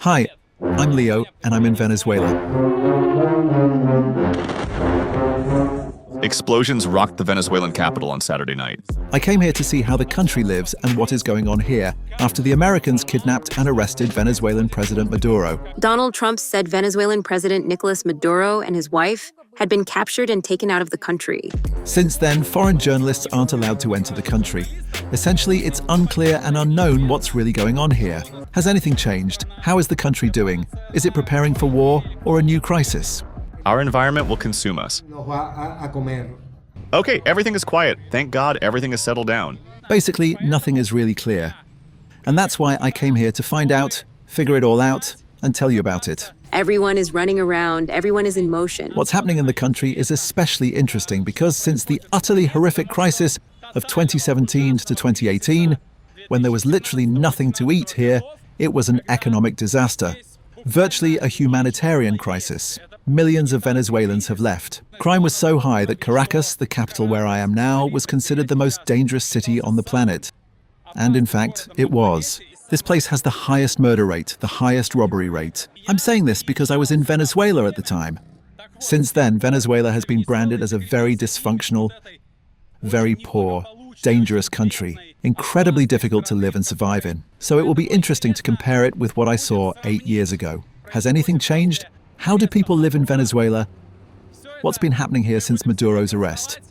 Hi, I'm Leo, and I'm in Venezuela. Explosions rocked the Venezuelan capital on Saturday night. I came here to see how the country lives and what is going on here after the Americans kidnapped and arrested Venezuelan President Maduro. Donald Trump said Venezuelan President Nicolás Maduro and his wife had been captured and taken out of the country. Since then, foreign journalists aren't allowed to enter the country. Essentially, it's unclear and unknown what's really going on here. Has anything changed? How is the country doing? Is it preparing for war or a new crisis? Our environment will consume us. Okay, everything is quiet. Thank God everything is settled down. Basically, nothing is really clear. And that's why I came here to find out, figure it all out, and tell you about it. Everyone is running around, everyone is in motion. What's happening in the country is especially interesting because since the utterly horrific crisis of 2017 to 2018, when there was literally nothing to eat here, it was an economic disaster. Virtually a humanitarian crisis. Millions of Venezuelans have left. Crime was so high that Caracas, the capital where I am now, was considered the most dangerous city on the planet. And in fact, it was. This place has the highest murder rate, the highest robbery rate. I'm saying this because I was in Venezuela at the time. Since then, Venezuela has been branded as a very dysfunctional, very poor, dangerous country, incredibly difficult to live and survive in. So it will be interesting to compare it with what I saw 8 years ago. Has anything changed? How do people live in Venezuela? What's been happening here since Maduro's arrest?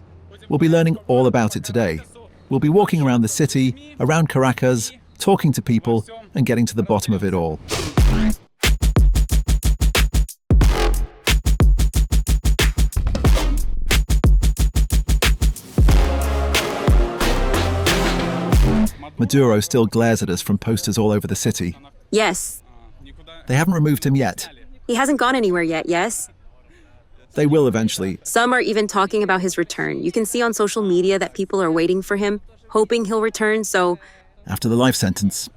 We'll be learning all about it today. We'll be walking around the city, around Caracas, talking to people, and getting to the bottom of it all. Maduro still glares at us from posters all over the city. Yes. They haven't removed him yet. He hasn't gone anywhere yet, yes? They will eventually. Some are even talking about his return. You can see on social media that people are waiting for him, hoping he'll return, so... After the life sentence.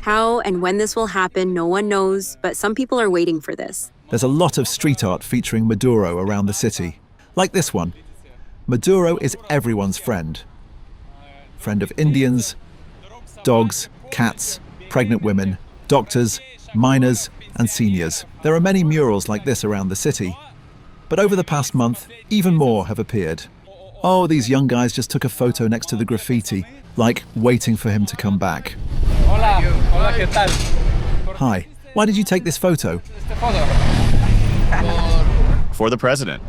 How and when this will happen, no one knows, but some people are waiting for this. There's a lot of street art featuring Maduro around the city. Like this one. Maduro is everyone's friend. Friend of Indians, dogs, cats, pregnant women, doctors, minors, and seniors. There are many murals like this around the city. But over the past month, even more have appeared. Oh, these young guys just took a photo next to the graffiti, like waiting for him to come back. Hola, hola, ¿qué tal? Hi, why did you take this photo? For the president.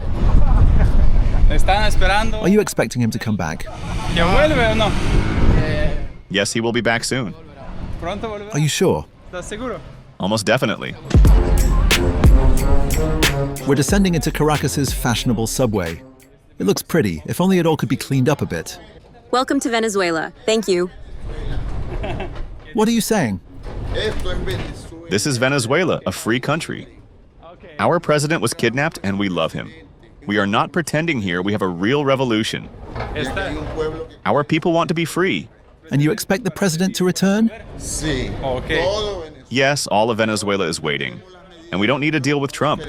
Están esperando. Are you expecting him to come back? ¿Que vuelve o no? Yes, he will be back soon. Pronto volverá. Are you sure? ¿Estás seguro? Almost definitely. We're descending into Caracas's fashionable subway. It looks pretty, if only it all could be cleaned up a bit. Welcome to Venezuela. Thank you. What are you saying? This is Venezuela, a free country. Our president was kidnapped and we love him. We are not pretending here, we have a real revolution. Our people want to be free. And you expect the president to return? Okay. Yes, all of Venezuela is waiting. And we don't need to deal with Trump.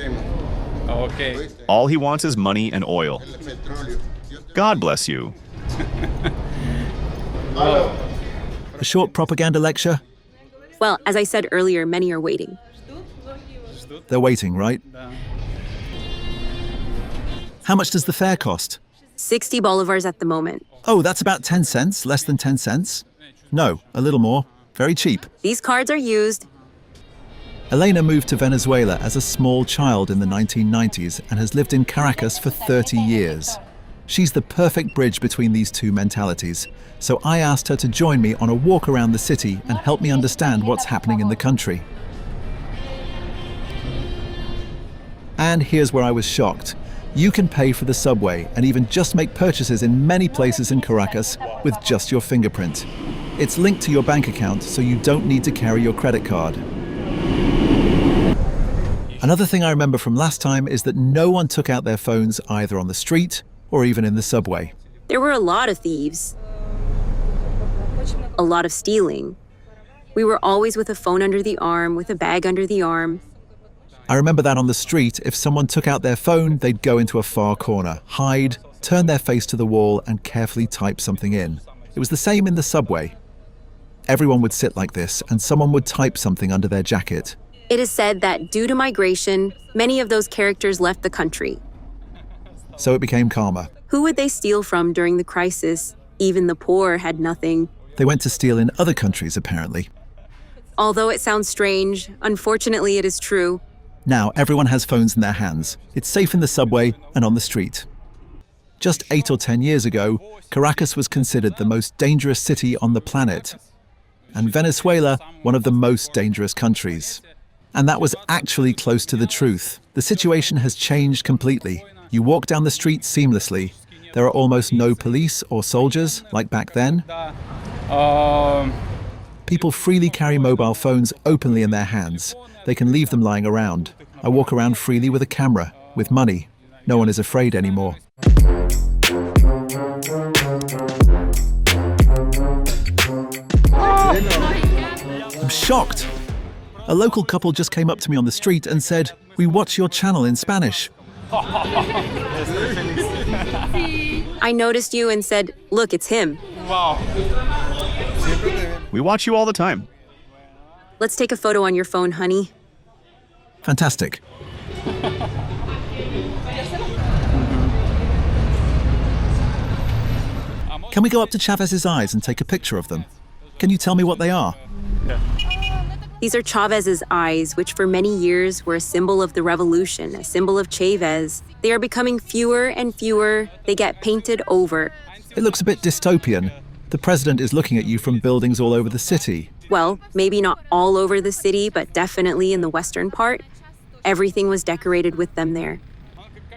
Okay. All he wants is money and oil. God bless you. A short propaganda lecture? Well, as I said earlier, many are waiting. They're waiting, right? How much does the fare cost? 60 bolivars at the moment. Oh, that's about 10 cents, less than 10 cents? No, a little more. Very cheap. These cards are used. Elena moved to Venezuela as a small child in the 1990s and has lived in Caracas for 30 years. She's the perfect bridge between these two mentalities, so I asked her to join me on a walk around the city and help me understand what's happening in the country. And here's where I was shocked. You can pay for the subway and even just make purchases in many places in Caracas with just your fingerprint. It's linked to your bank account, so you don't need to carry your credit card. Another thing I remember from last time is that no one took out their phones either on the street or even in the subway. There were a lot of thieves. A lot of stealing. We were always with a phone under the arm, with a bag under the arm. I remember that on the street, if someone took out their phone, they'd go into a far corner, hide, turn their face to the wall, and carefully type something in. It was the same in the subway. everyone would sit like this and someone would type something under their jacket. It is said that due to migration, many of those characters left the country. So it became calmer. Who would they steal from during the crisis? Even the poor had nothing. They went to steal in other countries, apparently. Although it sounds strange, unfortunately it is true. Now everyone has phones in their hands. It's safe in the subway and on the street. Just 8 or 10 years ago, Caracas was considered the most dangerous city on the planet, and Venezuela one of the most dangerous countries. And that was actually close to the truth. The situation has changed completely. You walk down the street seamlessly. There are almost no police or soldiers like back then. People freely carry mobile phones openly in their hands. They can leave them lying around. I walk around freely with a camera, with money. No one is afraid anymore. I'm shocked. A local couple just came up to me on the street and said, "We watch your channel in Spanish." I noticed you and said, "Look, it's him." Wow. We watch you all the time. Let's take a photo on your phone, honey. Fantastic. Can we go up to Chavez's eyes and take a picture of them? Can you tell me what they are? These are Chavez's eyes, which for many years were a symbol of the revolution, a symbol of Chavez. They are becoming fewer and fewer. They get painted over. It looks a bit dystopian. The president is looking at you from buildings all over the city. Well, maybe not all over the city, but definitely in the western part. Everything was decorated with them there.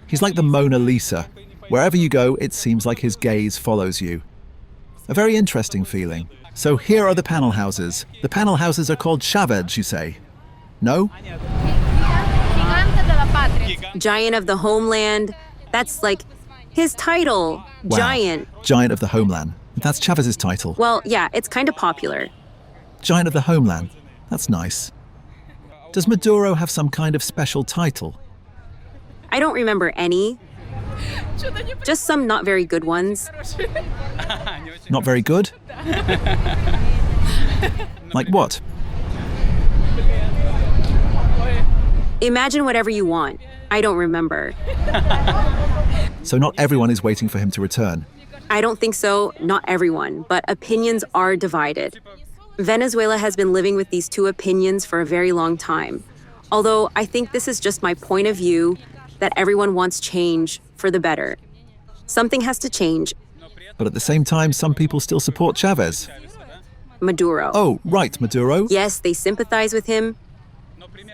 He's like the Mona Lisa. Wherever you go, it seems like his gaze follows you. A very interesting feeling. So here are the panel houses. The panel houses are called Chavez, you say? No? Giant of the homeland. That's like his title. Wow. Giant. Giant of the homeland. That's Chavez's title. Well, yeah, it's kind of popular. Giant of the homeland. That's nice. Does Maduro have some kind of special title? I don't remember any. Just some not very good ones. Not very good? Like what? Imagine whatever you want. I don't remember. So not everyone is waiting for him to return. I don't think so, not everyone, but opinions are divided. Venezuela has been living with these two opinions for a very long time. Although I think this is just my point of view, that everyone wants change for the better. Something has to change. But at the same time, some people still support Chavez. Maduro. Oh, right, Maduro. Yes, they sympathize with him.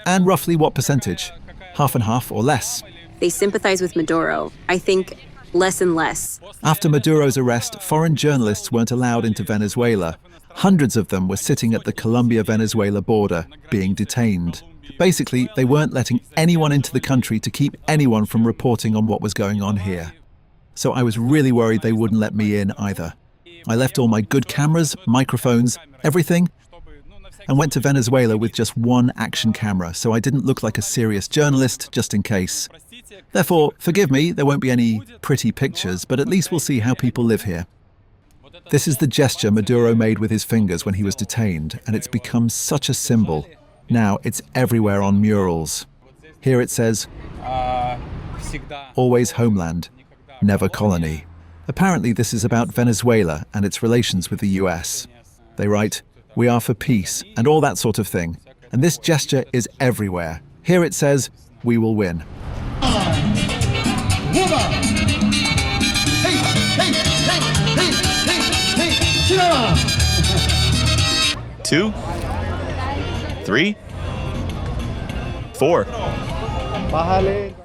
And roughly what percentage? Half and half or less? They sympathize with Maduro. I think less and less. After Maduro's arrest, foreign journalists weren't allowed into Venezuela. Hundreds of them were sitting at the Colombia-Venezuela border, being detained. Basically, they weren't letting anyone into the country to keep anyone from reporting on what was going on here. So I was really worried they wouldn't let me in either. I left all my good cameras, microphones, everything, and went to Venezuela with just one action camera, so I didn't look like a serious journalist, just in case. Therefore, forgive me, there won't be any pretty pictures, but at least we'll see how people live here. This is the gesture Maduro made with his fingers when he was detained, and it's become such a symbol. Now it's everywhere on murals. Here it says, "Always homeland, never colony." Apparently this is about Venezuela and its relations with the US. They write, "We are for peace," and all that sort of thing. And this gesture is everywhere. Here it says, "We will win." Two, 3, 4,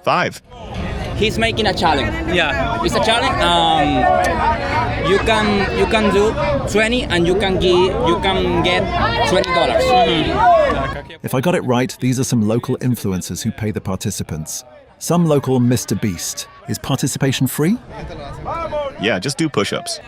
5. He's making a challenge. Yeah. It's a challenge. You can do 20 and you can get $20. If I got it right, these are some local influencers who pay the participants. Some local Mr. Beast. Is participation free? Yeah, just do push-ups.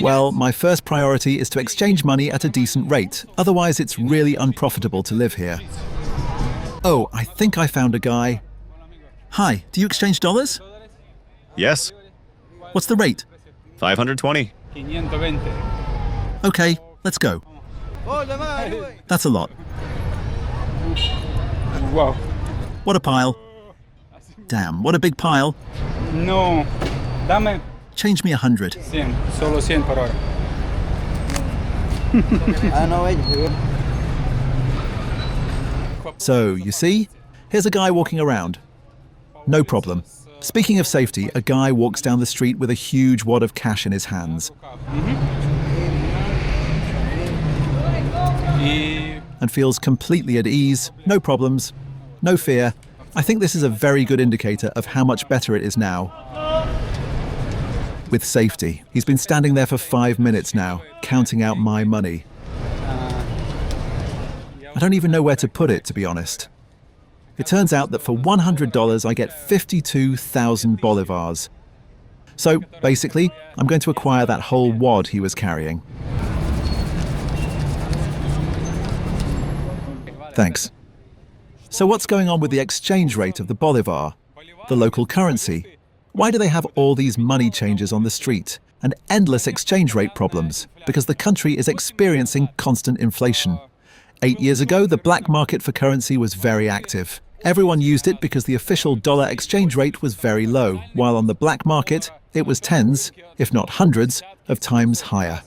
Well, my first priority is to exchange money at a decent rate. Otherwise, it's really unprofitable to live here. Oh, I think I found a guy. Hi, do you exchange dollars? Yes, What's the rate? 520. 520. Okay, let's go. That's a lot. Wow. What a pile. Damn, what a big pile. No. Dame Change me 100. 100. Solo 100 por hora. So, you see? Here's a guy walking around. No problem. Speaking of safety, a guy walks down the street with a huge wad of cash in his hands and feels completely at ease, no problems, no fear. I think this is a very good indicator of how much better it is now. With safety, he's been standing there for 5 minutes now, counting out my money. I don't even know where to put it, to be honest. It turns out that for $100 I get 52,000 bolivars. So, basically, I'm going to acquire that whole wad he was carrying. Thanks. So what's going on with the exchange rate of the bolivar, the local currency? Why do they have all these money changes on the street and endless exchange rate problems? Because the country is experiencing constant inflation. 8 years ago, the black market for currency was very active. Everyone used it because the official dollar exchange rate was very low, while on the black market, it was tens, if not hundreds, of times higher.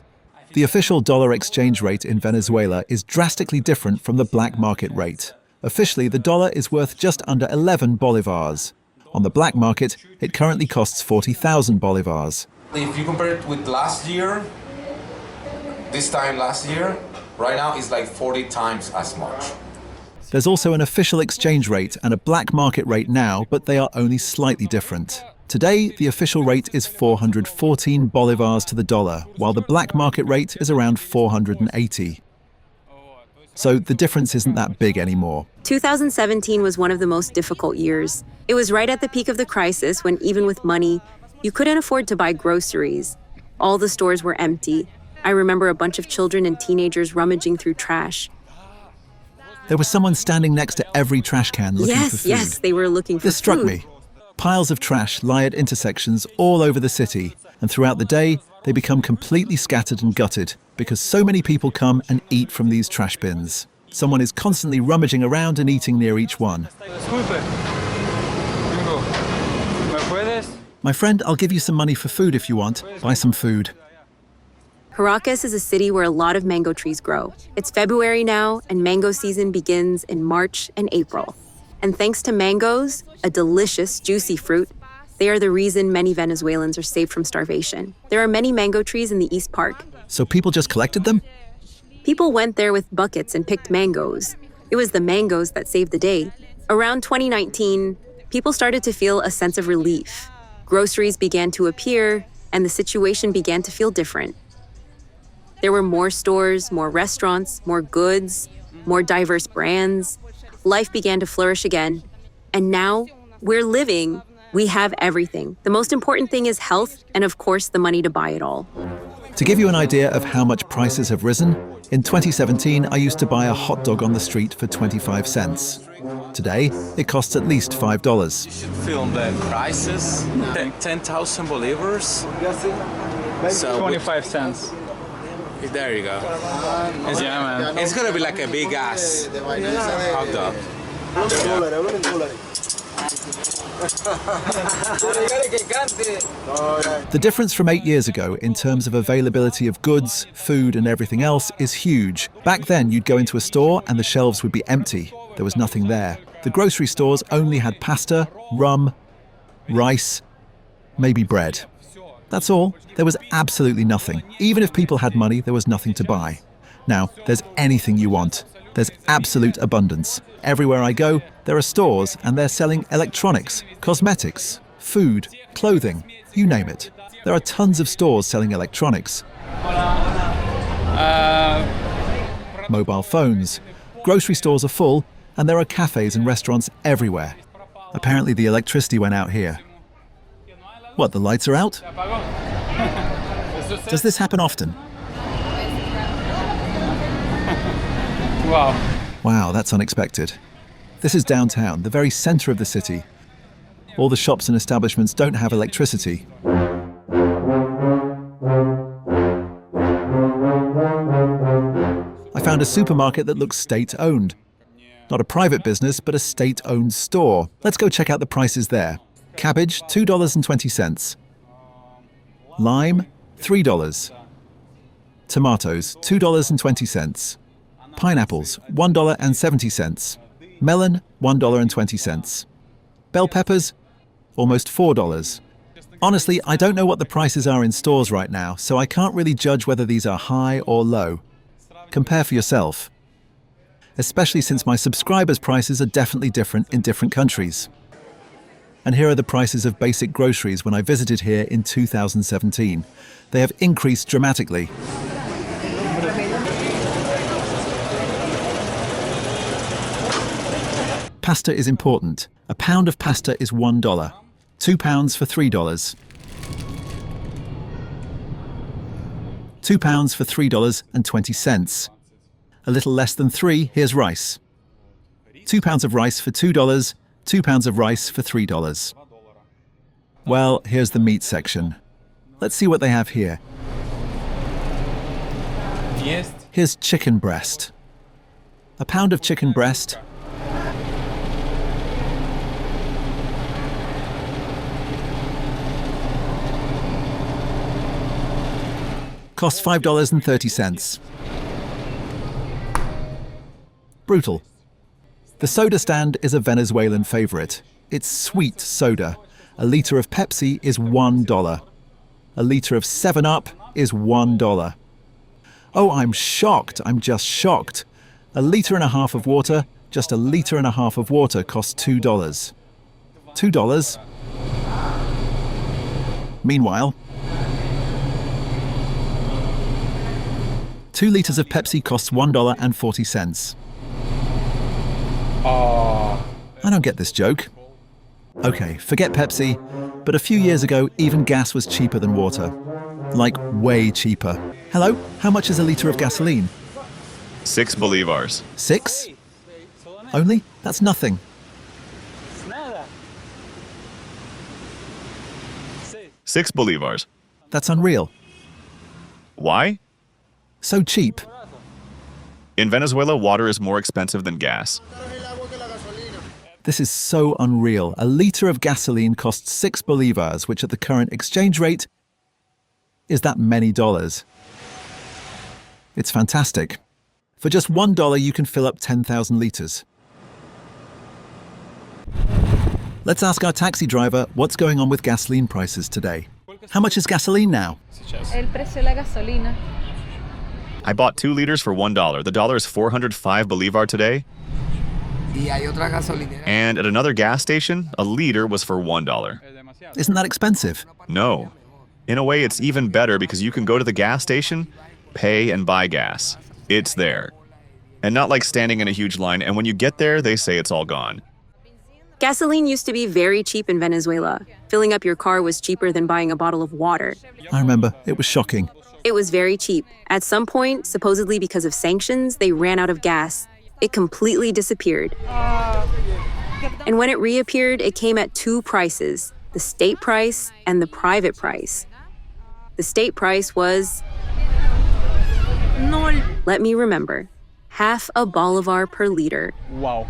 The official dollar exchange rate in Venezuela is drastically different from the black market rate. Officially, the dollar is worth just under 11 bolivars. On the black market, it currently costs 40,000 bolivars. If you compare it with last year, this time last year, right now it's like 40 times as much. There's also an official exchange rate and a black market rate now, but they are only slightly different. Today, the official rate is 414 bolivars to the dollar, while the black market rate is around 480. So the difference isn't that big anymore. 2017 was one of the most difficult years. It was right at the peak of the crisis when, even with money, you couldn't afford to buy groceries. All the stores were empty. I remember a bunch of children and teenagers rummaging through trash. There was someone standing next to every trash can looking for food. Yes, they were looking for food. This struck me. Piles of trash lie at intersections all over the city, and throughout the day, they become completely scattered and gutted because so many people come and eat from these trash bins. Someone is constantly rummaging around and eating near each one. My friend, I'll give you some money for food if you want. Buy some food. Caracas is a city where a lot of mango trees grow. It's February now, and mango season begins in March and April. And thanks to mangoes, a delicious, juicy fruit, they are the reason many Venezuelans are saved from starvation. There are many mango trees in the East Park. So people just collected them? People went there with buckets and picked mangoes. It was the mangoes that saved the day. Around 2019, people started to feel a sense of relief. Groceries began to appear, and the situation began to feel different. There were more stores, more restaurants, more goods, more diverse brands. Life began to flourish again. And now, we're living. We have everything. The most important thing is health and, of course, the money to buy it all. To give you an idea of how much prices have risen, in 2017, I used to buy a hot dog on the street for 25 cents. Today, it costs at least $5. You should film the prices. 10,000 bolivars. So 25 cents. there you go. Yeah, man. It's gonna be like a big ass hot dog. The difference from 8 years ago in terms of availability of goods, food and everything else is huge. Back then you'd go into a store and the shelves would be empty. There was nothing there. The grocery stores only had pasta, rum, rice, maybe bread. That's all. There was absolutely nothing. Even if people had money, there was nothing to buy. Now, there's anything you want. There's absolute abundance. Everywhere I go, there are stores and they're selling electronics, cosmetics, food, clothing, you name it. There are tons of stores selling electronics, mobile phones. Grocery stores are full and there are cafes and restaurants everywhere. Apparently the electricity went out here. What, the lights are out? Does this happen often? Wow. Wow, that's unexpected. This is downtown, the very center of the city. All the shops and establishments don't have electricity. I found a supermarket that looks state-owned. Not a private business, but a state-owned store. Let's go check out the prices there. Cabbage, $2.20. Lime, $3. Tomatoes, $2.20. Pineapples, $1.70. Melon, $1.20. Bell peppers, almost $4. Honestly, I don't know what the prices are in stores right now, so I can't really judge whether these are high or low. Compare for yourself. Especially since my subscribers' prices are definitely different in different countries. And here are the prices of basic groceries when I visited here in 2017. They have increased dramatically. Pasta is important. A pound of pasta is $1. 2 pounds for $3. 2 pounds for $3.20. A little less than 3, here's rice. 2 pounds of rice for $2, 2 pounds of rice for $3. Well, here's the meat section. Let's see what they have here. Here's chicken breast. A pound of chicken breast, costs $5.30. Brutal. The soda stand is a Venezuelan favorite. It's sweet soda. A liter of Pepsi is $1. A liter of 7-Up is $1. Oh, I'm shocked. I'm just shocked. A liter and a half of water, just a liter and a half of water costs $2. $2? Meanwhile, 2 liters of Pepsi costs $1.40. I don't get this joke. Okay, forget Pepsi, but a few years ago, even gas was cheaper than water. Like, way cheaper. Hello, how much is a liter of gasoline? 6 bolivars. 6? Only? That's nothing. 6 bolivars. That's unreal. Why? So cheap. In Venezuela, water is more expensive than gas. This is so unreal. A liter of gasoline costs 6 bolivars, which at the current exchange rate is that many dollars. It's fantastic. For just $1, you can fill up 10,000 liters. Let's ask our taxi driver what's going on with gasoline prices today. How much is gasoline now? El precio de la gasolina. I bought 2 liters for $1. The dollar is 405 bolivar today. And at another gas station, a liter was for $1. Isn't that expensive? No. In a way, it's even better because you can go to the gas station, pay, and buy gas. It's there. And not like standing in a huge line, and when you get there, they say it's all gone. Gasoline used to be very cheap in Venezuela. Filling up your car was cheaper than buying a bottle of water. I remember. It was shocking. It was very cheap. At some point, supposedly because of sanctions, they ran out of gas. It completely disappeared. And when it reappeared, it came at 2 prices, the state price and the private price. The state price was, let me remember, half a bolivar per liter. Wow.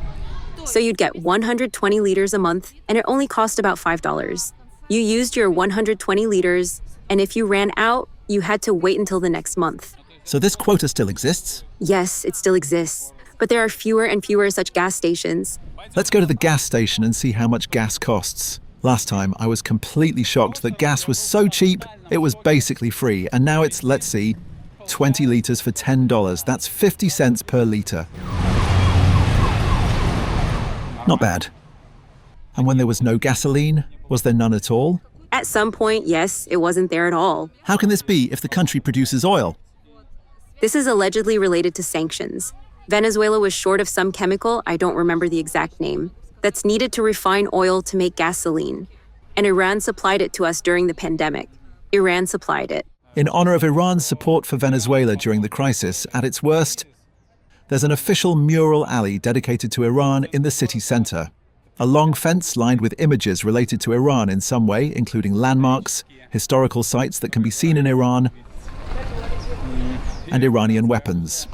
So you'd get 120 liters a month, and it only cost about $5. You used your 120 liters, and if you ran out, you had to wait until the next month. So this quota still exists? Yes, it still exists, but there are fewer and fewer such gas stations. Let's go to the gas station and see how much gas costs. Last time, I was completely shocked that gas was so cheap, it was basically free, and now it's, let's see, 20 liters for $10. That's 50 cents per liter. Not bad. And when there was no gasoline, was there none at all? At some point, yes, it wasn't there at all. How can this be if the country produces oil? This is allegedly related to sanctions. Venezuela was short of some chemical, I don't remember the exact name, that's needed to refine oil to make gasoline. And Iran supplied it to us during the pandemic. Iran supplied it. In honor of Iran's support for Venezuela during the crisis, at its worst, There's an official mural alley dedicated to Iran in the city center. A long fence lined with images related to Iran in some way, including landmarks, historical sites that can be seen in Iran, and Iranian weapons.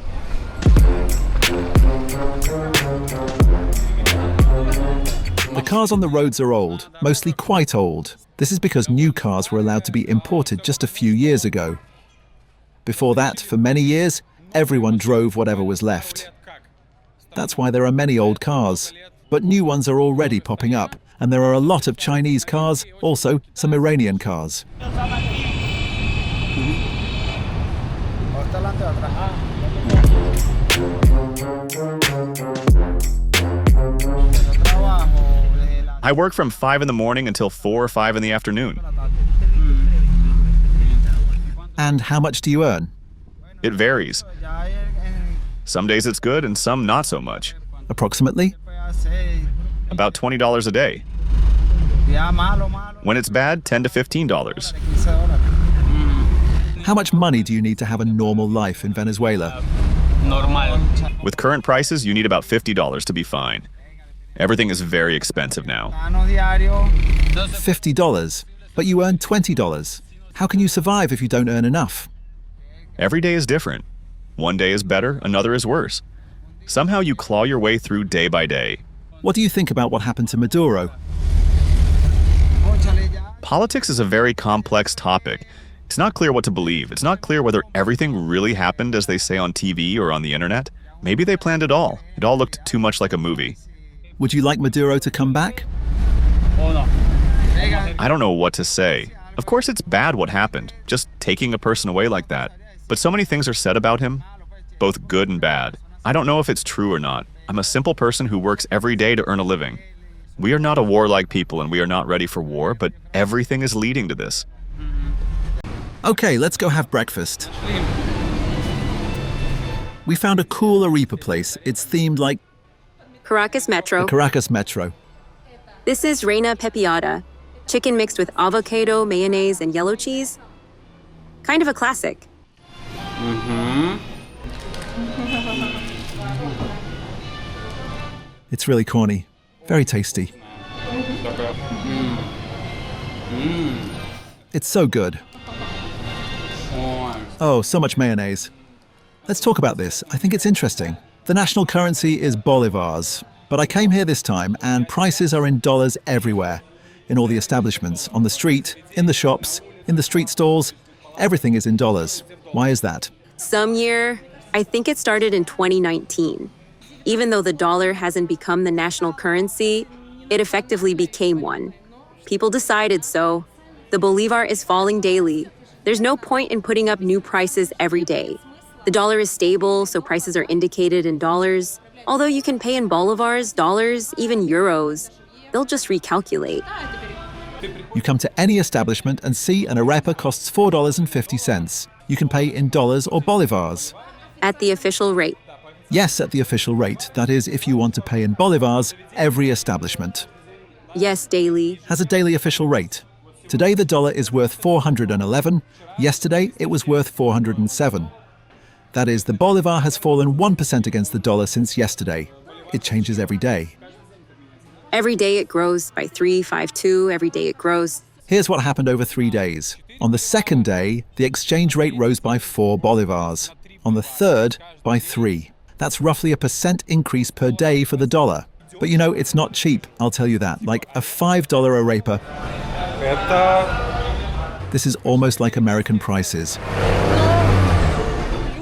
The cars on the roads are old, mostly quite old. This is because new cars were allowed to be imported just a few years ago. Before that, for many years, everyone drove whatever was left. That's why there are many old cars. But new ones are already popping up, and there are a lot of Chinese cars, also some Iranian cars. I work from 5 in the morning until 4 or 5 in the afternoon. And how much do you earn? It varies. Some days it's good and some not so much. Approximately? About $20 a day. When it's bad, $10 to $15. How much money do you need to have a normal life in Venezuela? With current prices, you need about $50 to be fine. Everything is very expensive now. $50, but you earn $20. How can you survive if you don't earn enough? Every day is different. One day is better, another is worse. Somehow you claw your way through day by day. What do you think about what happened to Maduro? Politics is a very complex topic. It's not clear what to believe. It's not clear whether everything really happened as they say on TV or on the internet. Maybe they planned it all. It all looked too much like a movie. Would you like Maduro to come back? I don't know what to say. Of course it's bad what happened, just taking a person away like that. But so many things are said about him, both good and bad. I don't know if it's true or not. I'm a simple person who works every day to earn a living. We are not a warlike people and we are not ready for war, but everything is leading to this. Okay, let's go have breakfast. We found a cool arepa place. It's themed like Caracas Metro. the Caracas Metro. This is Reina Pepiada, chicken mixed with avocado, mayonnaise, and yellow cheese. Kind of a classic. It's really corny. Very tasty. It's so good. Oh, so much mayonnaise. Let's talk about this. I think it's interesting. The national currency is bolivars, but I came here this time and prices are in dollars everywhere. In all the establishments, on the street, in the shops, in the street stalls, everything is in dollars. Why is that? Some year, I think it started in 2019. Even though the dollar hasn't become the national currency, it effectively became one. People decided so. The bolivar is falling daily. There's no point in putting up new prices every day. The dollar is stable, so prices are indicated in dollars. Although you can pay in bolivars, dollars, even euros, they'll just recalculate. You come to any establishment and see an arepa costs $4.50. You can pay in dollars or bolivars. At the official rate. Yes, at the official rate. That is, if you want to pay in bolivars, every establishment Yes, daily. has a daily official rate. Today the dollar is worth 411. Yesterday it was worth 407. That is, the bolivar has fallen 1% against the dollar since yesterday. It changes every day. Every day it grows by 3.52. Every day it grows. Here's what happened over 3 days. On the second day, the exchange rate rose by 4 bolivars. On the third, by 3. That's roughly a % increase per day for the dollar. But you know, it's not cheap, I'll tell you that. Like a $5 arepa. This is almost like American prices.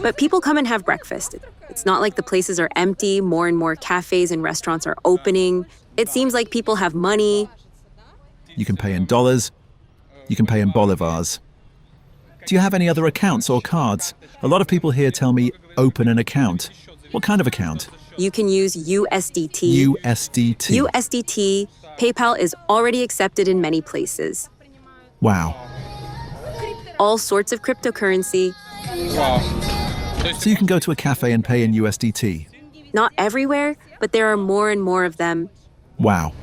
But people come and have breakfast. It's not like the places are empty. More and more cafes and restaurants are opening. It seems like people have money. You can pay in dollars. You can pay in bolivars. Do you have any other accounts or cards? A lot of people here tell me, open an account. What kind of account? You can use USDT. USDT. USDT. PayPal is already accepted in many places. Wow. All sorts of cryptocurrency. So you can go to a cafe and pay in USDT. Not everywhere, but there are more and more of them. Wow.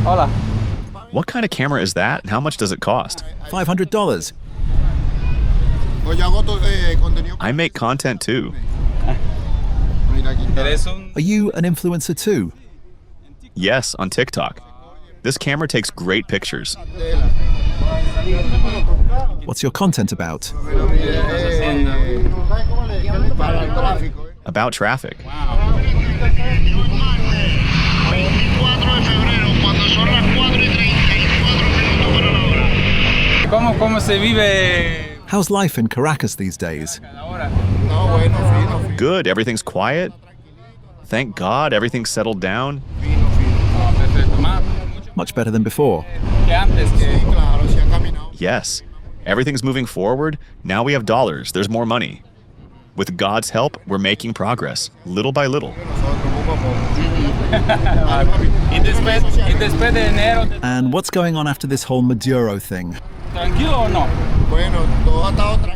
Hola. What kind of camera is that and how much does it cost? $500. I make content too. Are you an influencer too? Yes, on TikTok. This camera takes great pictures. What's your content about? About traffic. ¿Cómo se vive How's life in Caracas these days? ahora? Good, everything's quiet. Thank God, everything's settled down. Perfecto. Much better than before. Que antes que... Yes, everything's moving forward. Now we have dollars, there's more money. With God's help, we're making progress, little by little. Y después de enero, And what's going on after this whole Maduro thing? ¿tranquilo o no?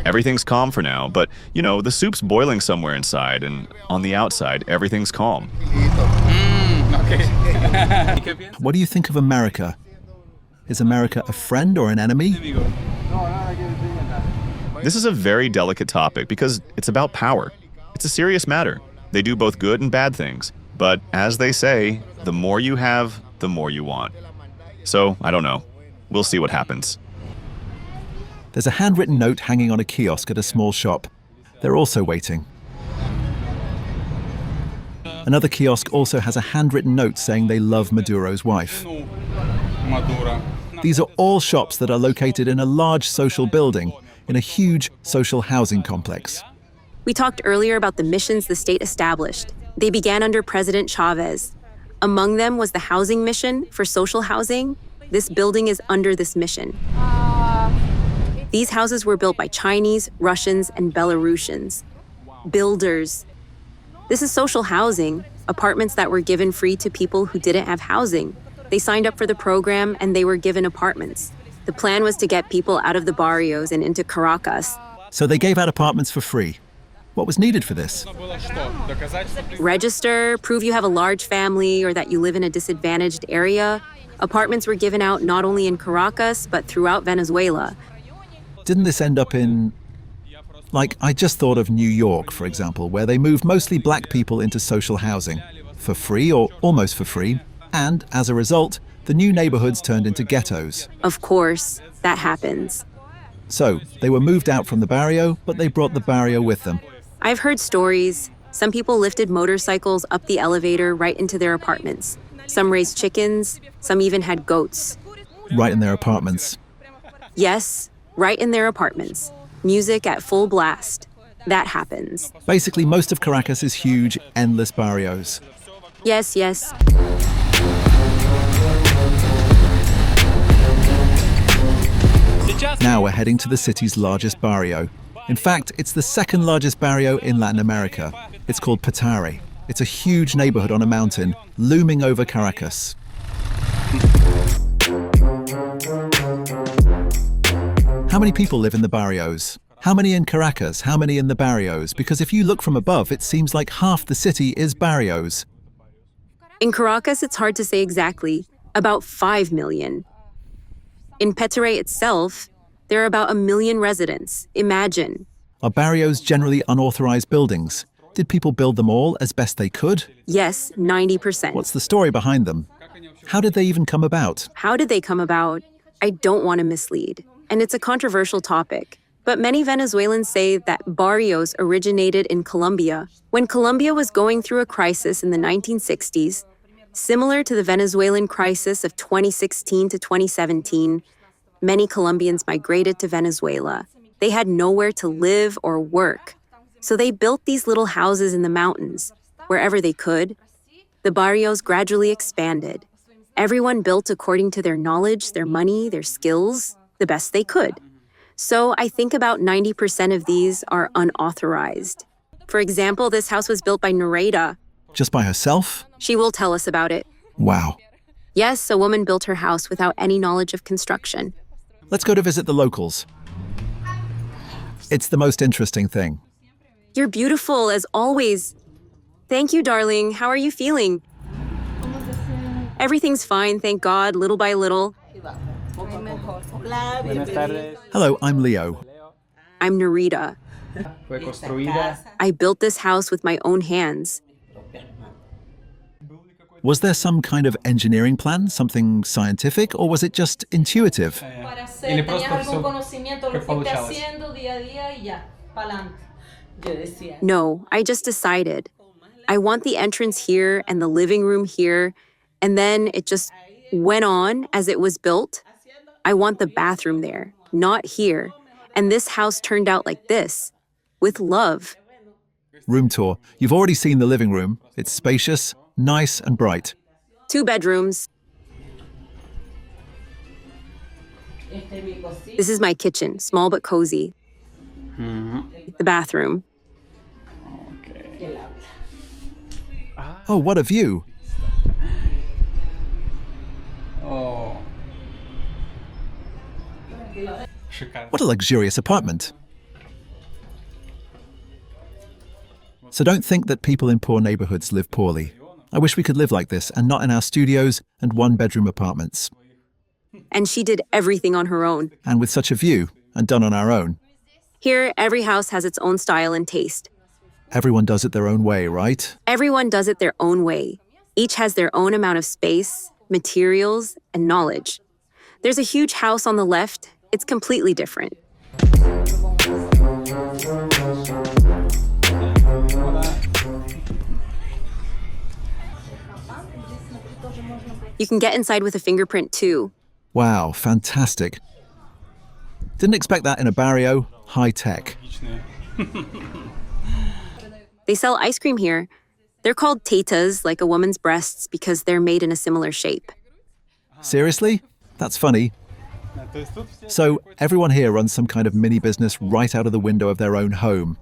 Everything's calm for now, but, you know, the soup's boiling somewhere inside, and on the outside, everything's calm. Okay. ¿Qué piensas, What do you think of America? Is America a friend or an enemy? amigo? This is a very delicate topic because it's about power. It's a serious matter. They do both good and bad things. But as they say, the more you have, the more you want. So, I don't know. We'll see what happens. There's a handwritten note hanging on a kiosk at a small shop. They're also waiting. Another kiosk also has a handwritten note saying they love Maduro's wife. Madura. These are all shops that are located in a large social building in a huge social housing complex. We talked earlier about the missions the state established. They began under President Chavez. Among them was the housing mission for social housing. This building is under this mission. These houses were built by Chinese, Russians, and Belarusians. Builders. This is social housing, apartments that were given free to people who didn't have housing. They signed up for the program and they were given apartments. The plan was to get people out of the barrios and into Caracas. So they gave out apartments for free. What was needed for this? Было что? Доказать, что ты... Register, prove you have a large family or that you live in a disadvantaged area. Apartments were given out not only in Caracas, but throughout Venezuela. Didn't this end up in... Like, I just thought of New York, for example, where they moved mostly black people into social housing. For free or almost for free. And, as a result, the new neighborhoods turned into ghettos. Of course, that happens. So, they were moved out from the barrio, but they brought the barrio with them. I've heard stories. Some people lifted motorcycles up the elevator right into their apartments. Some raised chickens, some even had goats. Right in their apartments. Yes, right in their apartments. Music at full blast. That happens. Basically, most of Caracas is huge, endless barrios. Yes, yes. Now we're heading to the city's largest barrio. In fact, it's the second largest barrio in Latin America. It's called Petare. It's a huge neighborhood on a mountain, looming over Caracas. How many people live in the barrios? How many in Caracas? How many in the barrios? Because if you look from above, it seems like half the city is barrios. In Caracas, it's hard to say exactly. About 5 million. In Petare itself, there are about 1 million residents. Imagine. Are barrios generally unauthorized buildings? Did people build them all as best they could? Yes, 90%. What's the story behind them? How did they even come about? How did they come about? I don't want to mislead. And it's a controversial topic. But many Venezuelans say that barrios originated in Colombia. When Colombia was going through a crisis in the 1960s, similar to the Venezuelan crisis of 2016 to 2017, many Colombians migrated to Venezuela. They had nowhere to live or work. So they built these little houses in the mountains, wherever they could. The barrios gradually expanded. Everyone built according to their knowledge, their money, their skills, the best they could. So I think about 90% of these are unauthorized. For example, this house was built by Nereida. Just by herself? She will tell us about it. Wow. Yes, a woman built her house without any knowledge of construction. Let's go to visit the locals. It's the most interesting thing. You're beautiful, as always. Thank you, darling. How are you feeling? Everything's fine, thank God, little by little. Buenas tardes. Hello, I'm Leo. I'm Narita. Fue construida. I built this house with my own hands. Was there some kind of engineering plan, something scientific, or was it just intuitive? Para hacer, tenías algún conocimiento, lo fuiste haciendo día a día y ya, pa'lante. No, I just decided. I want the entrance here and the living room here, and then it just went on as it was built. I want the bathroom there, not here. And this house turned out like this, with love. Room tour. You've already seen the living room. It's spacious, nice and bright. 2 bedrooms. This is my kitchen, small but cozy. The bathroom. Oh, what a view. Oh. What a luxurious apartment. So don't think that people in poor neighborhoods live poorly. I wish we could live like this and not in our studios and 1-bedroom apartments. And she did everything on her own. And with such a view, and done on our own. Here, every house has its own style and taste. Everyone does it their own way, right? Everyone does it their own way. Each has their own amount of space, materials, and knowledge. There's a huge house on the left. It's completely different. You can get inside with a fingerprint too. Wow, fantastic. Didn't expect that in a barrio. High tech. They sell ice cream here. They're called tetas, like a woman's breasts, because they're made in a similar shape. Seriously? That's funny. So everyone here runs some kind of mini business right out of the window of their own home.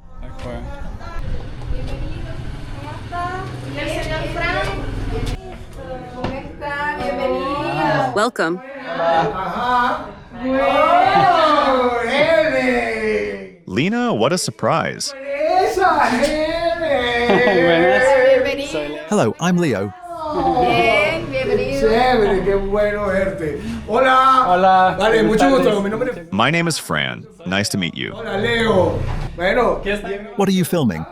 Welcome. Lena, what a surprise. Hello, I'm Leo. My name is Fran. Nice to meet you. What are you filming?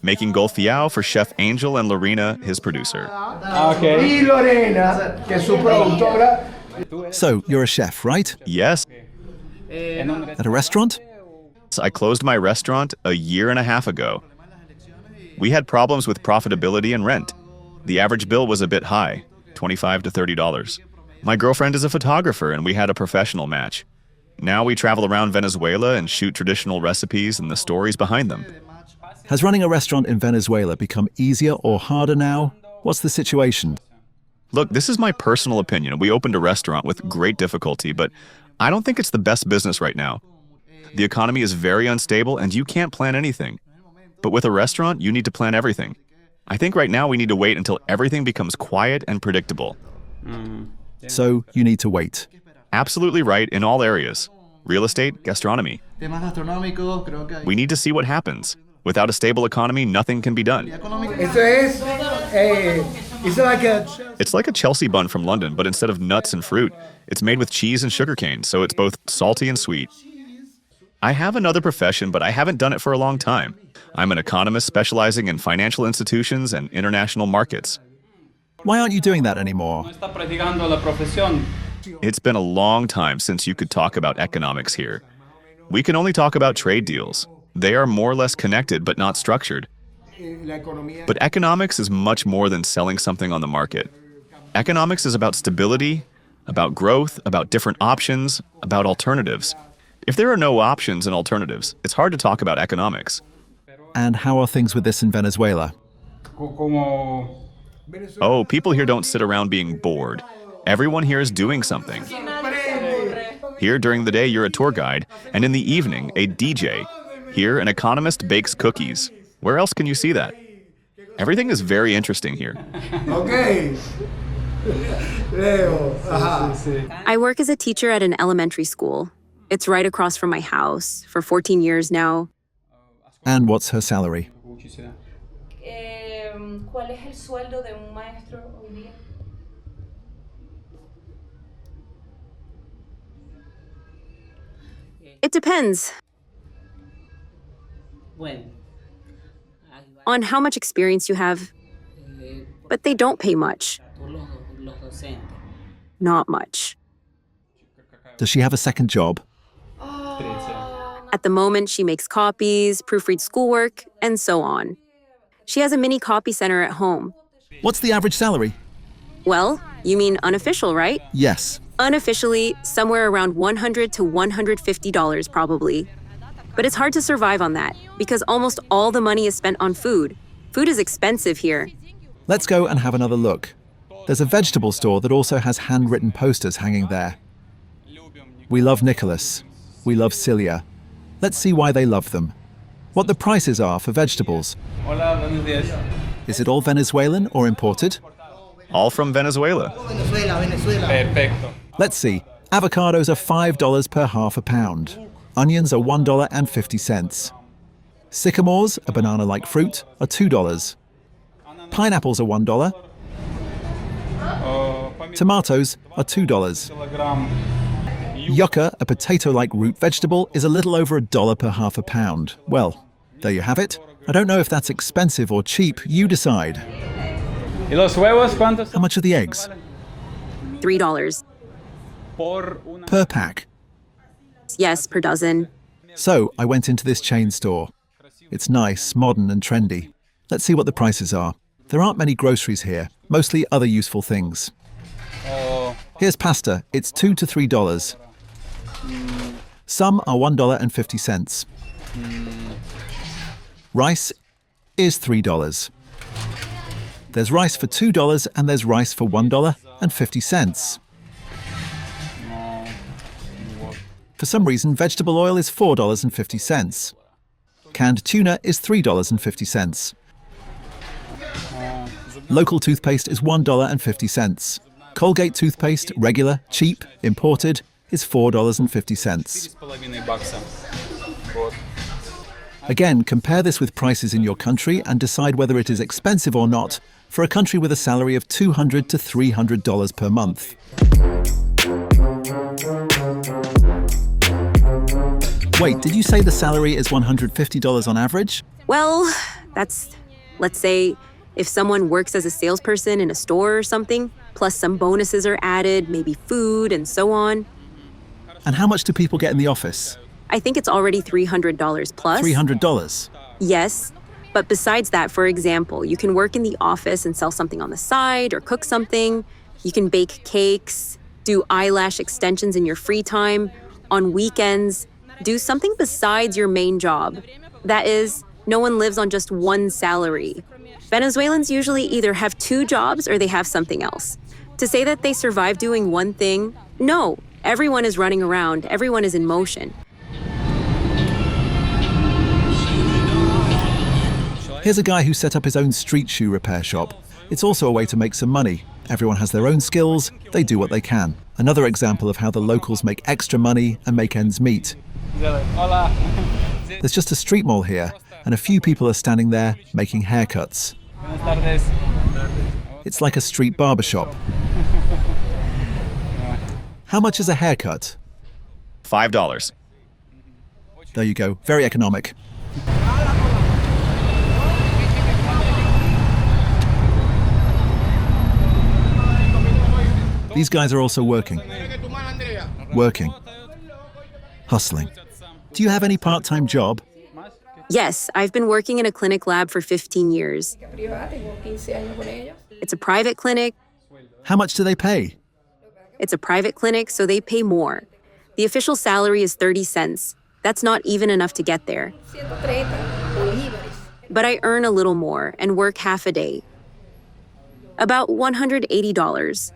Making golfiao for Chef Angel and Lorena, his producer. So, you're a chef, right? Yes, At a restaurant? I closed my restaurant a year and a half ago. We had problems with profitability and rent. The average bill was a bit high, $25 to $30. My girlfriend is a photographer and we had a professional match. Now we travel around Venezuela and shoot traditional recipes and the stories behind them. Has running a restaurant in Venezuela become easier or harder now? What's the situation? Look, this is my personal opinion. We opened a restaurant with great difficulty, but I don't think it's the best business right now. The economy is very unstable and you can't plan anything. But with a restaurant, you need to plan everything. I think right now we need to wait until everything becomes quiet and predictable. So, you need to wait. Absolutely right in all areas. Real estate, gastronomy. We need to see what happens. Without a stable economy, nothing can be done. It's like a Chelsea bun from London, but instead of nuts and fruit, it's made with cheese and sugarcane, so it's both salty and sweet. I have another profession, but I haven't done it for a long time. I'm an economist specializing in financial institutions and international markets. Why aren't you doing that anymore? It's been a long time since you could talk about economics here. We can only talk about trade deals. They are more or less connected, but not structured. But economics is much more than selling something on the market. Economics is about stability, about growth, about different options, about alternatives. If there are no options and alternatives, it's hard to talk about economics. And how are things with this in Venezuela? Oh, people here don't sit around being bored. Everyone here is doing something. Here during the day, you're a tour guide, and in the evening, a DJ. Here, an economist bakes cookies. Where else can you see that? Everything is very interesting here. I work as a teacher at an elementary school. It's right across from my house for 14 years now. And what's her salary? ¿Cuál es el sueldo de un maestro hoy día? It depends on how much experience you have, but they don't pay much. Not much. Does she have a second job? At the moment, she makes copies, proofreads schoolwork, and so on. She has a mini copy center at home. What's the average salary? Well, you mean unofficial, right? Yes. Unofficially, somewhere around $100 to $150 probably. But it's hard to survive on that because almost all the money is spent on food. Food is expensive here. Let's go and have another look. There's a vegetable store that also has handwritten posters hanging there. We love Nicholas. We love Celia. Let's see why they love them. What the prices are for vegetables. Is it all Venezuelan or imported? All from Venezuela. Let's see. Avocados are $5 per half a pound. Onions are $1.50. Sycamores, a banana-like fruit, are $2. Pineapples are $1. Tomatoes are $2. Yucca, a potato-like root vegetable, is a little over $1 per half a pound. Well, there you have it. I don't know if that's expensive or cheap. You decide. How much are the eggs? $3. Per pack. Yes, per dozen. So I went into this chain store. It's nice, modern and trendy. Let's see what the prices are. There aren't many groceries here, mostly other useful things. Here's pasta. It's $2 to $3. Some are $1.50. Rice is $3. There's rice for $2 and there's rice for $1.50. For some reason, vegetable oil is $4.50. Canned tuna is $3.50. Local toothpaste is $1.50. Colgate toothpaste, regular, cheap, imported, is $4.50. Again, compare this with prices in your country and decide whether it is expensive or not for a country with a salary of $200 to $300 per month. Wait, did you say the salary is $150 on average? Well, that's, let's say, if someone works as a salesperson in a store or something, plus some bonuses are added, maybe food and so on. And how much do people get in the office? I think it's already $300 plus. $300? Yes. But besides that, for example, you can work in the office and sell something on the side or cook something. You can bake cakes, do eyelash extensions in your free time, on weekends, do something besides your main job. That is, no one lives on just one salary. Venezuelans usually either have two jobs or they have something else. To say that they survive doing one thing, no. Everyone is running around, everyone is in motion. Here's a guy who set up his own street shoe repair shop. It's also a way to make some money. Everyone has their own skills, they do what they can. Another example of how the locals make extra money and make ends meet. There's just a street mall here, and a few people are standing there making haircuts. It's like a street barbershop. How much is a haircut? $5. There you go, very economic. These guys are also working. Hustling. Do you have any part-time job? Yes, I've been working in a clinic lab for 15 years. It's a private clinic. How much do they pay? It's a private clinic, so they pay more. The official salary is 30 cents. That's not even enough to get there. But I earn a little more and work half a day. About $180.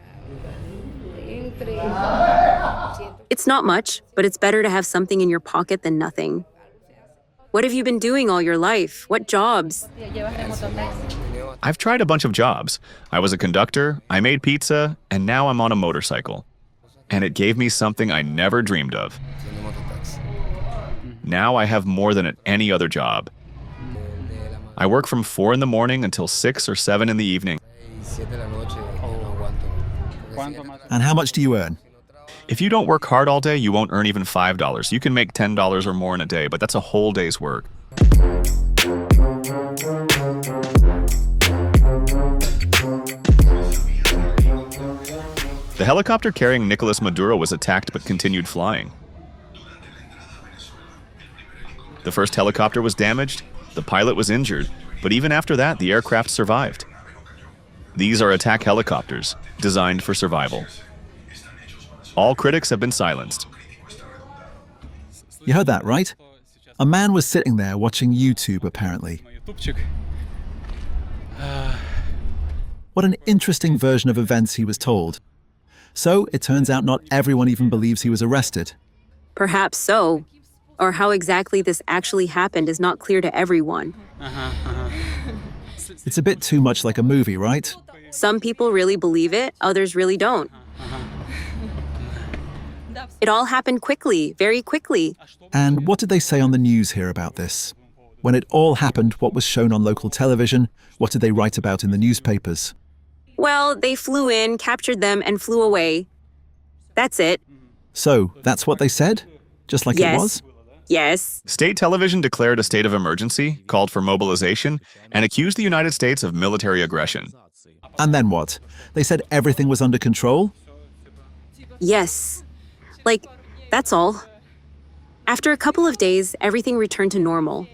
It's not much, but it's better to have something in your pocket than nothing. What have you been doing all your life? What jobs? I've tried a bunch of jobs. I was a conductor, I made pizza, and now I'm on a motorcycle. And it gave me something I never dreamed of. Now I have more than at any other job. I work from 4 in the morning until 6 or 7 in the evening. And how much do you earn? If you don't work hard all day, you won't earn even $5. You can make $10 or more in a day, but that's a whole day's work. The helicopter carrying Nicolás Maduro was attacked but continued flying. The first helicopter was damaged, the pilot was injured, but even after that, the aircraft survived. These are attack helicopters, designed for survival. All critics have been silenced. You heard that, right? A man was sitting there watching YouTube, apparently. What an interesting version of events he was told. So, it turns out not everyone even believes he was arrested. Perhaps so. Or how exactly this actually happened is not clear to everyone. It's a bit too much like a movie, right? Some people really believe it, others really don't. It all happened quickly, very quickly. And what did they say on the news here about this? When it all happened, what was shown on local television? What did they write about in the newspapers? Well, they flew in, captured them, and flew away. That's it. So, that's what they said? Just like it was? Yes. State television declared a state of emergency, called for mobilization, and accused the United States of military aggression. And then what? They said everything was under control? Yes. Like, that's all. After a couple of days, everything returned to normal.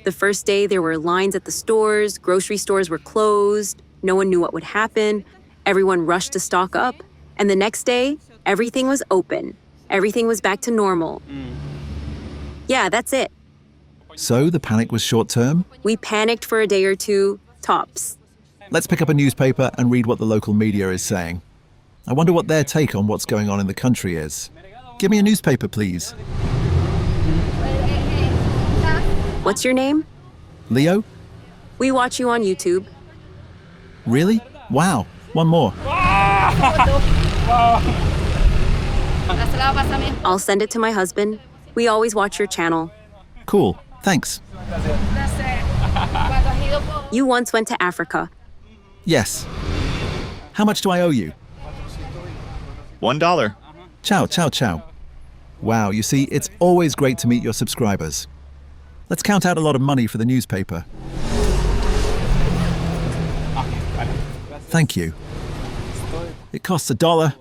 The first day, there were lines at the stores, grocery stores were closed, no one knew what would happen, everyone rushed to stock up, and the next day, everything was open. Everything was back to normal. Yeah, that's it. So, the panic was short-term? We panicked for a day or two, tops. Let's pick up a newspaper and read what the local media is saying. I wonder what their take on what's going on in the country is. Give me a newspaper, please. What's your name? Leo? We watch you on YouTube. Really? Wow. One more. I'll send it to my husband. We always watch your channel. Cool. Thanks. You once went to Africa. Yes. How much do I owe you? $1. Ciao, ciao, ciao. Wow, you see, it's always great to meet your subscribers. Let's count out a lot of money for the newspaper. Thank you. It costs $1.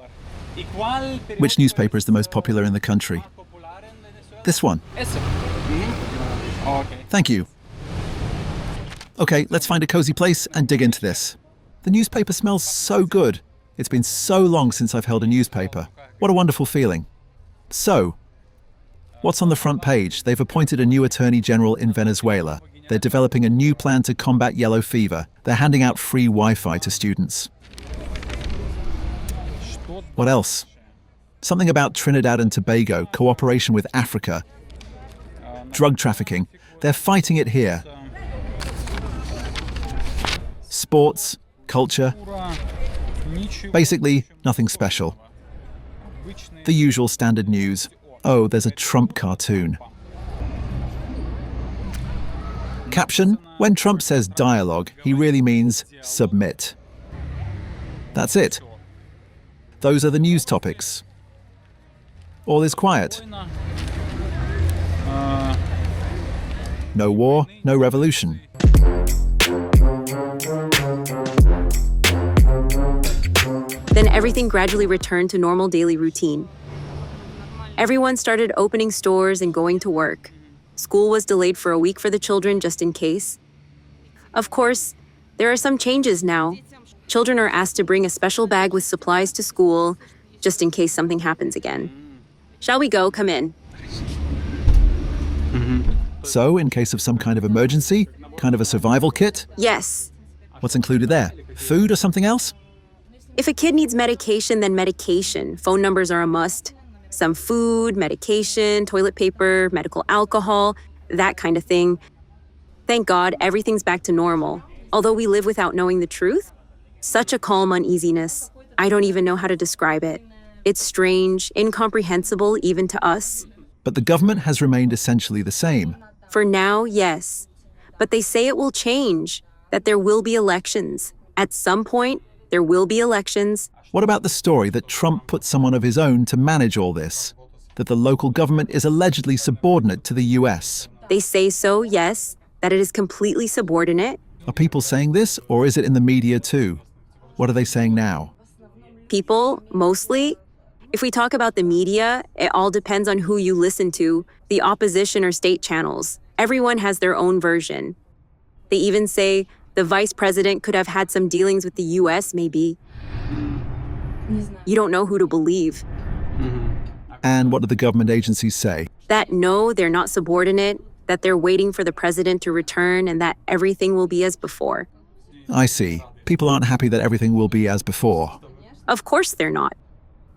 Which newspaper is the most popular in the country? This one. Thank you. Okay, let's find a cozy place and dig into this. The newspaper smells so good. It's been so long since I've held a newspaper. What a wonderful feeling. So, what's on the front page? They've appointed a new attorney general in Venezuela. They're developing a new plan to combat yellow fever. They're handing out free Wi-Fi to students. What else? Something about Trinidad and Tobago, cooperation with Africa. Drug trafficking. They're fighting it here. Sports, culture. Basically, nothing special. The usual standard news. Oh, there's a Trump cartoon. Caption: when Trump says dialogue, he really means submit. That's it. Those are the news topics. All is quiet. No war, no revolution. Then everything gradually returned to normal daily routine. Everyone started opening stores and going to work. School was delayed for a week for the children just in case. Of course, there are some changes now. Children are asked to bring a special bag with supplies to school, just in case something happens again. Shall we go? Come in. So, in case of some kind of emergency, kind of a survival kit? Yes. What's included there? Food or something else? If a kid needs medication, then medication. Phone numbers are a must. Some food, medication, toilet paper, medical alcohol, that kind of thing. Thank God, everything's back to normal. Although we live without knowing the truth, such a calm uneasiness. I don't even know how to describe it. It's strange, incomprehensible even to us. But the government has remained essentially the same. For now, yes. But they say it will change, that there will be elections. At some point, there will be elections. What about the story that Trump put someone of his own to manage all this? That the local government is allegedly subordinate to the US? They say so, yes, that it is completely subordinate. Are people saying this, or is it in the media too? What are they saying now? People, mostly. If we talk about the media, it all depends on who you listen to, the opposition or state channels. Everyone has their own version. They even say the vice president could have had some dealings with the US, maybe. You don't know who to believe. And what do the government agencies say? That no, they're not subordinate, that they're waiting for the president to return, and that everything will be as before. I see. People aren't happy that everything will be as before. Of course they're not.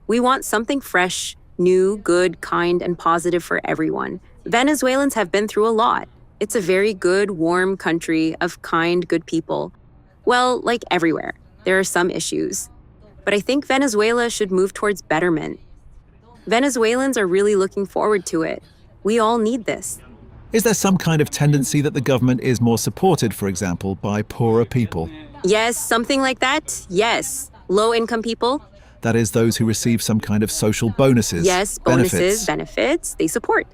We want something fresh, new, good, kind, and positive for everyone. Venezuelans have been through a lot. It's a very good, warm country of kind, good people. Well, like everywhere, there are some issues. But I think Venezuela should move towards betterment. Venezuelans are really looking forward to it. We all need this. Is there some kind of tendency that the government is more supported, for example, by poorer people? Yes, something like that. Yes. Low-income people. That is, those who receive some kind of social bonuses. Yes, bonuses, benefits, they support.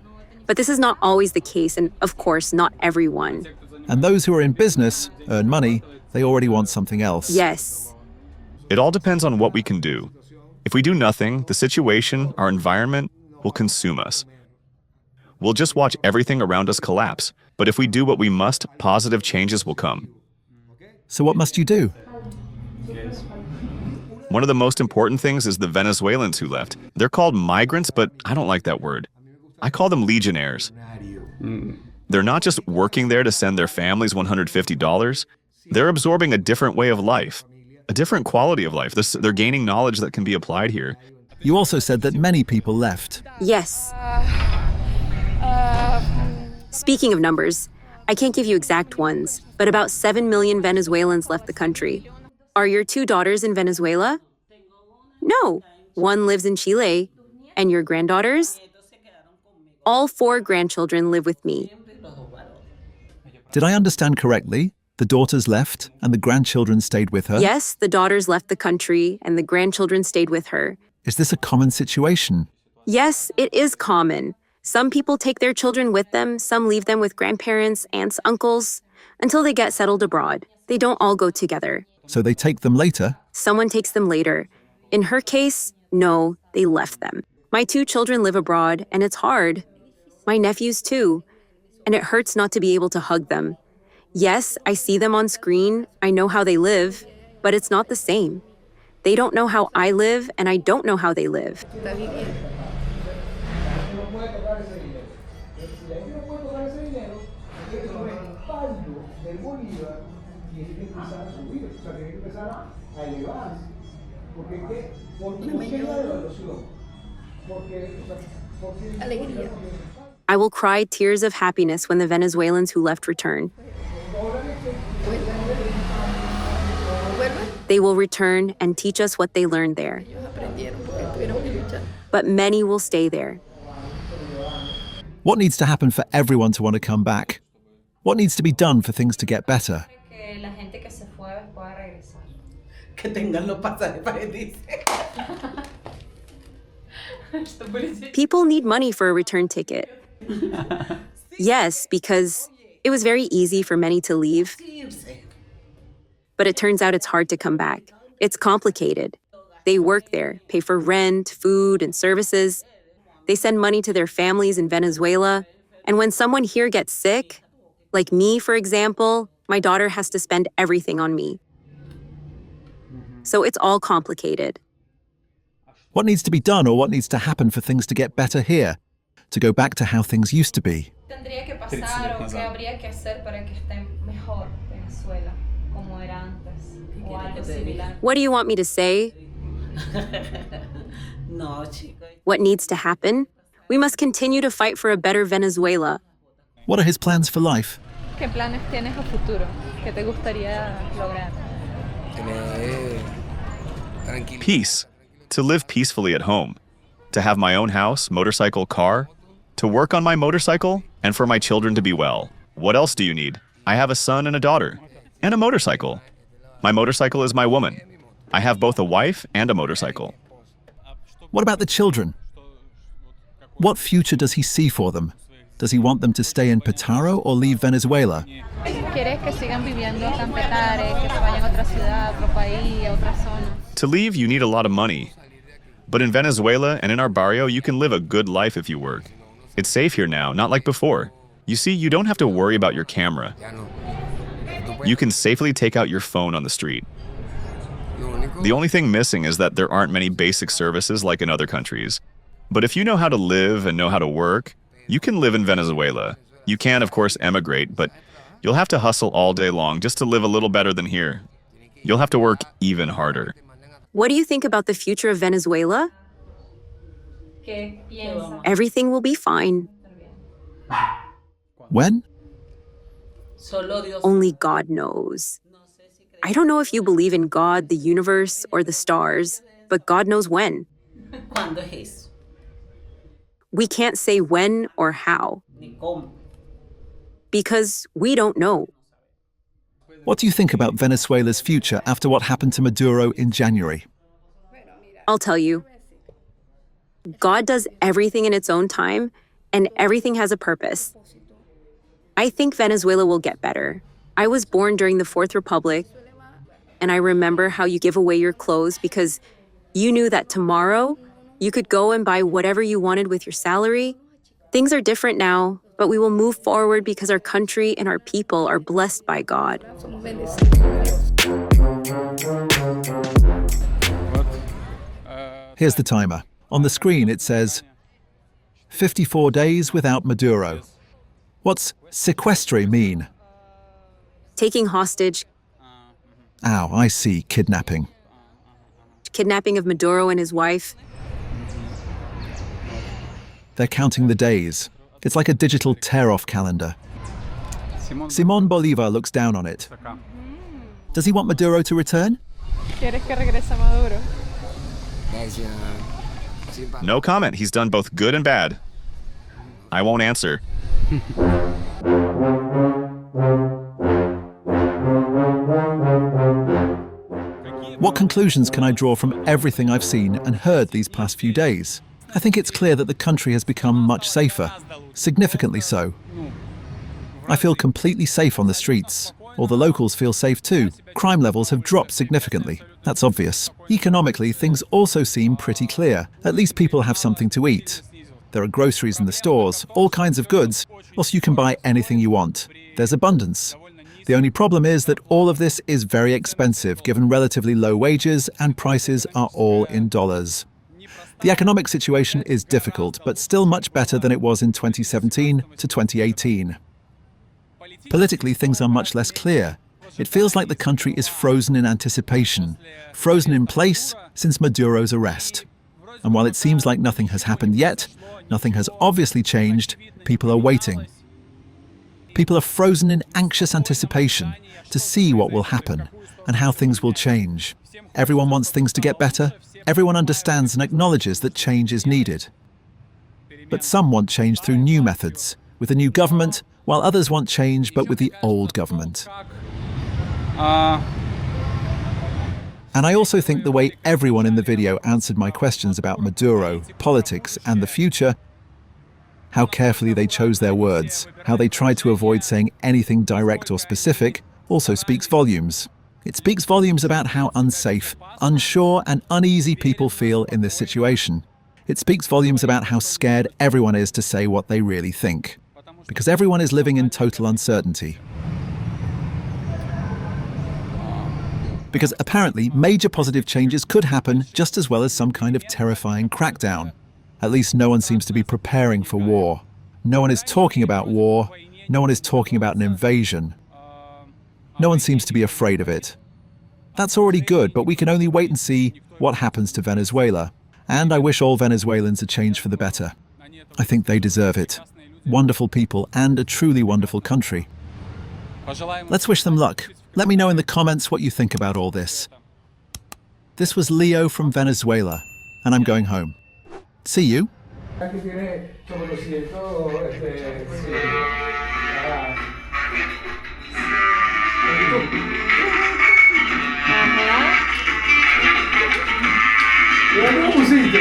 But this is not always the case, and of course, not everyone. And those who are in business, earn money, they already want something else. Yes. It all depends on what we can do. If we do nothing, the situation, our environment, will consume us. We'll just watch everything around us collapse. But if we do what we must, positive changes will come. So what must you do? One of the most important things is the Venezuelans who left. They're called migrants, but I don't like that word. I call them legionnaires. They're not just working there to send their families $150. They're absorbing a different way of life, a different quality of life. They're gaining knowledge that can be applied here. You also said that many people left. Yes. Speaking of numbers, I can't give you exact ones, but about 7 million Venezuelans left the country. Are your 2 daughters in Venezuela? No. One lives in Chile. And your granddaughters? All 4 grandchildren live with me. Did I understand correctly? The daughters left and the grandchildren stayed with her? Yes, the daughters left the country and the grandchildren stayed with her. Is this a common situation? Yes, it is common. Some people take their children with them, some leave them with grandparents, aunts, uncles, until they get settled abroad. They don't all go together. So they take them later? Someone takes them later. In her case, no, they left them. My 2 children live abroad, and it's hard. My nephews too. And it hurts not to be able to hug them. Yes, I see them on screen, I know how they live, but it's not the same. They don't know how I live, and I don't know how they live. I will cry tears of happiness when the Venezuelans who left return. They will return and teach us what they learned there. But many will stay there. What needs to happen for everyone to want to come back? What needs to be done for things to get better? People need money for a return ticket. Yes, because it was very easy for many to leave. But it turns out it's hard to come back. It's complicated. They work there, pay for rent, food, and services. They send money to their families in Venezuela. And when someone here gets sick, like me, for example, my daughter has to spend everything on me. So it's all complicated. What needs to be done or what needs to happen for things to get better here? To go back to how things used to be? What do you want me to say? What needs to happen? We must continue to fight for a better Venezuela. What are his plans for life? ¿Qué planes tienes a futuro? ¿Qué te gustaría lograr? Peace. To live peacefully at home. To have my own house, motorcycle, car. To work on my motorcycle, and for my children to be well. What else do you need? I have a son and a daughter. And a motorcycle. My motorcycle is my woman. I have both a wife and a motorcycle. What about the children? What future does he see for them? Does he want them to stay in Petaro or leave Venezuela? To leave, you need a lot of money. But in Venezuela and in our barrio, you can live a good life if you work. It's safe here now, not like before. You see, you don't have to worry about your camera. You can safely take out your phone on the street. The only thing missing is that there aren't many basic services like in other countries. But if you know how to live and know how to work, you can live in Venezuela. You can, of course, emigrate, but you'll have to hustle all day long just to live a little better than here. You'll have to work even harder. What do you think about the future of Venezuela? Everything will be fine. When? Only God knows. I don't know if you believe in God, the universe, or the stars, but God knows when. We can't say when or how, because we don't know. What do you think about Venezuela's future after what happened to Maduro in January? I'll tell you. God does everything in its own time, and everything has a purpose. I think Venezuela will get better. I was born during the Fourth Republic, and I remember how you give away your clothes because you knew that tomorrow you could go and buy whatever you wanted with your salary. Things are different now, but we will move forward because our country and our people are blessed by God. Here's the timer. On the screen it says 54 days without Maduro. What's sequestre mean? Taking hostage, Oh, I see, kidnapping. kidnapping of Maduro and his wife. They're counting the days. It's like a digital tear-off calendar. Simón Bolívar looks down on it. Does he want Maduro to return? No comment. He's done both good and bad. I won't answer. What conclusions can I draw from everything I've seen and heard these past few days? I think it's clear that the country has become much safer, significantly so. I feel completely safe on the streets. All the locals feel safe too. Crime levels have dropped significantly. That's obvious. Economically, things also seem pretty clear. At least people have something to eat. There are groceries in the stores, all kinds of goods, also you can buy anything you want. There's abundance. The only problem is that all of this is very expensive given relatively low wages and prices are all in dollars. The economic situation is difficult, but still much better than it was in 2017 to 2018. Politically, things are much less clear. It feels like the country is frozen in anticipation, frozen in place since Maduro's arrest. And while it seems like nothing has happened yet, nothing has obviously changed, people are waiting. People are frozen in anxious anticipation to see what will happen and how things will change. Everyone wants things to get better. Everyone understands and acknowledges that change is needed. But some want change through new methods, with a new government, while others want change but with the old government. And I also think the way everyone in the video answered my questions about Maduro, politics, and the future, how carefully they chose their words, how they tried to avoid saying anything direct or specific, also speaks volumes. It speaks volumes about how unsafe, unsure, and uneasy people feel in this situation. It speaks volumes about how scared everyone is to say what they really think, because everyone is living in total uncertainty. Because apparently major positive changes could happen just as well as some kind of terrifying crackdown. At least no one seems to be preparing for war. No one is talking about war. No one is talking about an invasion. No one seems to be afraid of it. That's already good, but we can only wait and see what happens to Venezuela. And I wish all Venezuelans a change for the better. I think they deserve it. Wonderful people and a truly wonderful country. Let's wish them luck. Let me know in the comments what you think about all this. This was Leo from Venezuela, and I'm going home. See you. Ajá. Mira cómo pusiste.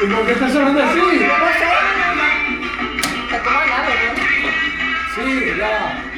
¿Y por qué estás sonando así? Está como al lado, ¿no? Sí, ya.